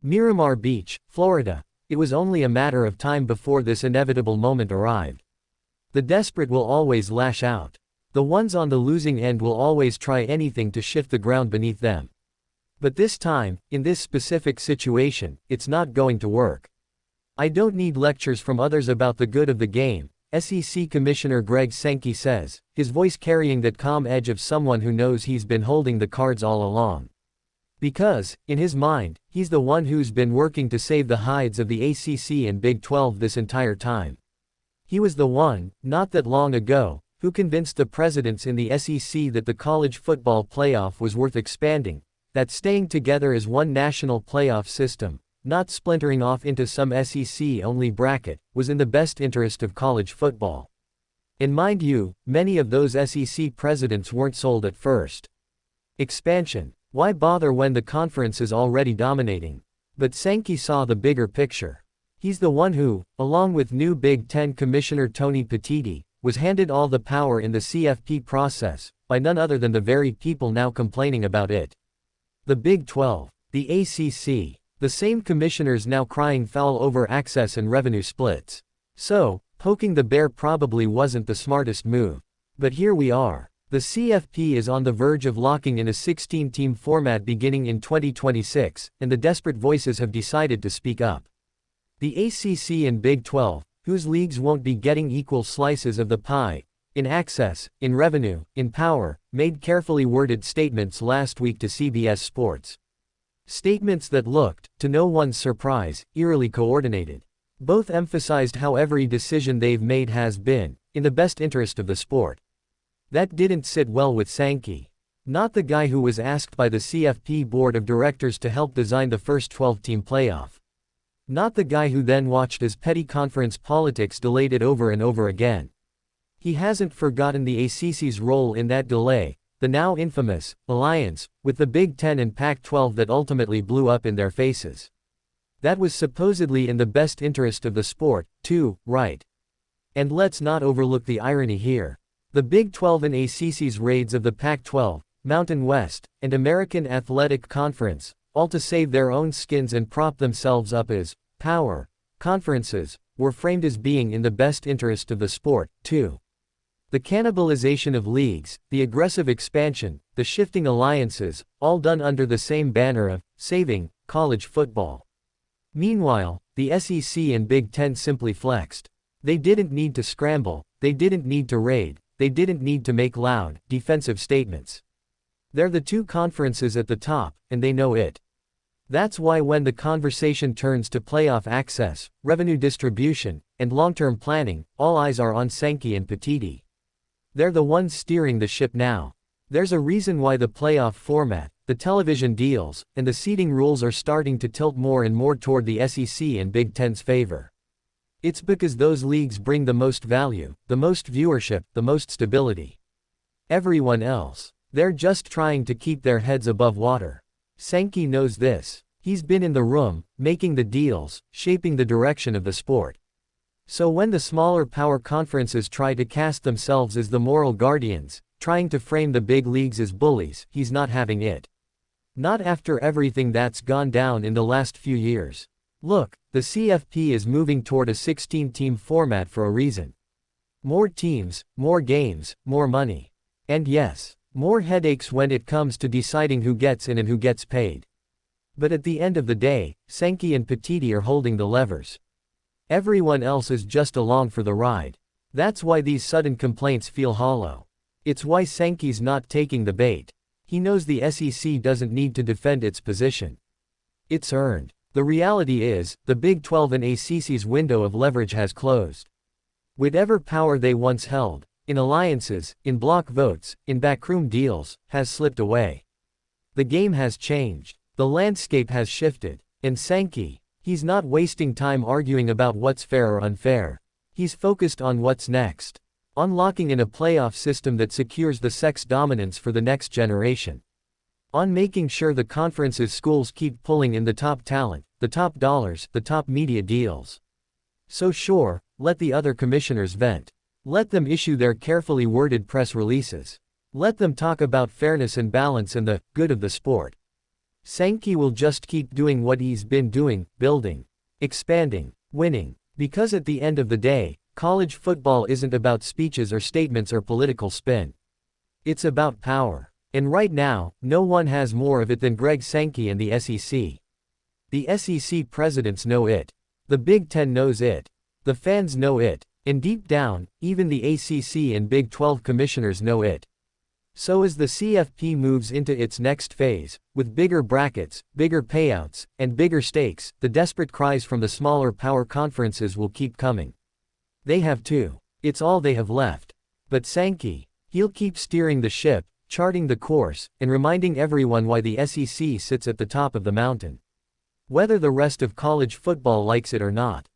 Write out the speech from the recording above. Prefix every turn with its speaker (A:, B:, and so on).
A: Miramar Beach, Florida. It was only a matter of time before this inevitable moment arrived. The desperate will always lash out. The ones on the losing end will always try anything to shift the ground beneath them. But this time, in this specific situation, it's not going to work. I don't need lectures from others about the good of the game, SEC Commissioner Greg Sankey says, his voice carrying that calm edge of someone who knows he's been holding the cards all along. Because, in his mind, he's the one who's been working to save the hides of the ACC and Big 12 this entire time. He was the one, not that long ago, who convinced the presidents in the SEC that the college football playoff was worth expanding, that staying together as one national playoff system, not splintering off into some SEC-only bracket, was in the best interest of college football. And mind you, many of those SEC presidents weren't sold at first. Expansion. Why bother when the conference is already dominating? But Sankey saw the bigger picture. He's the one who, along with new Big Ten Commissioner Tony Petitti, was handed all the power in the CFP process, by none other than the very people now complaining about it. The Big 12, the ACC, the same commissioners now crying foul over access and revenue splits. So, poking the bear probably wasn't the smartest move. But here we are. The CFP is on the verge of locking in a 16-team format beginning in 2026, and the desperate voices have decided to speak up. The ACC and Big 12, whose leagues won't be getting equal slices of the pie, in access, in revenue, in power, made carefully worded statements last week to CBS Sports. Statements that looked, to no one's surprise, eerily coordinated. Both emphasized how every decision they've made has been, in the best interest of the sport. That didn't sit well with Sankey. Not the guy who was asked by the CFP board of directors to help design the first 12-team playoff. Not the guy who then watched as petty conference politics delayed it over and over again. He hasn't forgotten the ACC's role in that delay, the now infamous alliance with the Big Ten and Pac-12 that ultimately blew up in their faces. That was supposedly in the best interest of the sport, too, right? And let's not overlook the irony here. The Big 12 and ACC's raids of the Pac-12, Mountain West, and American Athletic Conference, all to save their own skins and prop themselves up as power conferences, were framed as being in the best interest of the sport, too. The cannibalization of leagues, the aggressive expansion, the shifting alliances, all done under the same banner of saving college football. Meanwhile, the SEC and Big Ten simply flexed. They didn't need to scramble, they didn't need to raid, they didn't need to make loud, defensive statements. They're the two conferences at the top, and they know it. That's why when the conversation turns to playoff access, revenue distribution, and long-term planning, all eyes are on Sankey and Petitti. They're the ones steering the ship now. There's a reason why the playoff format, the television deals, and the seeding rules are starting to tilt more and more toward the SEC and Big Ten's favor. It's because those leagues bring the most value, the most viewership, the most stability. Everyone else, they're just trying to keep their heads above water. Sankey knows this. He's been in the room, making the deals, shaping the direction of the sport. So when the smaller power conferences try to cast themselves as the moral guardians, trying to frame the big leagues as bullies, he's not having it. Not after everything that's gone down in the last few years. Look, the CFP is moving toward a 16-team format for a reason. More teams, more games, more money. And yes, more headaches when it comes to deciding who gets in and who gets paid. But at the end of the day, Sankey and Petitti are holding the levers. Everyone else is just along for the ride. That's why these sudden complaints feel hollow. It's why Sankey's not taking the bait. He knows the SEC doesn't need to defend its position. It's earned. The reality is, the Big 12 and ACC's window of leverage has closed. Whatever power they once held, in alliances, in block votes, in backroom deals, has slipped away. The game has changed. The landscape has shifted. And Sankey, he's not wasting time arguing about what's fair or unfair. He's focused on what's next. On locking in a playoff system that secures the sex dominance for the next generation. On making sure the conference's schools keep pulling in the top talent, the top dollars, the top media deals. So sure, let the other commissioners vent. Let them issue their carefully worded press releases. Let them talk about fairness and balance and the good of the sport. Sankey will just keep doing what he's been doing, building, expanding, winning. Because at the end of the day, college football isn't about speeches or statements or political spin. It's about power. And right now, no one has more of it than Greg Sankey and the SEC. The SEC presidents know it. The Big Ten knows it. The fans know it. And deep down, even the ACC and Big 12 commissioners know it. So as the CFP moves into its next phase, with bigger brackets, bigger payouts, and bigger stakes, the desperate cries from the smaller power conferences will keep coming. They have to. It's all they have left. But Sankey, he'll keep steering the ship, charting the course, and reminding everyone why the SEC sits at the top of the mountain. Whether the rest of college football likes it or not.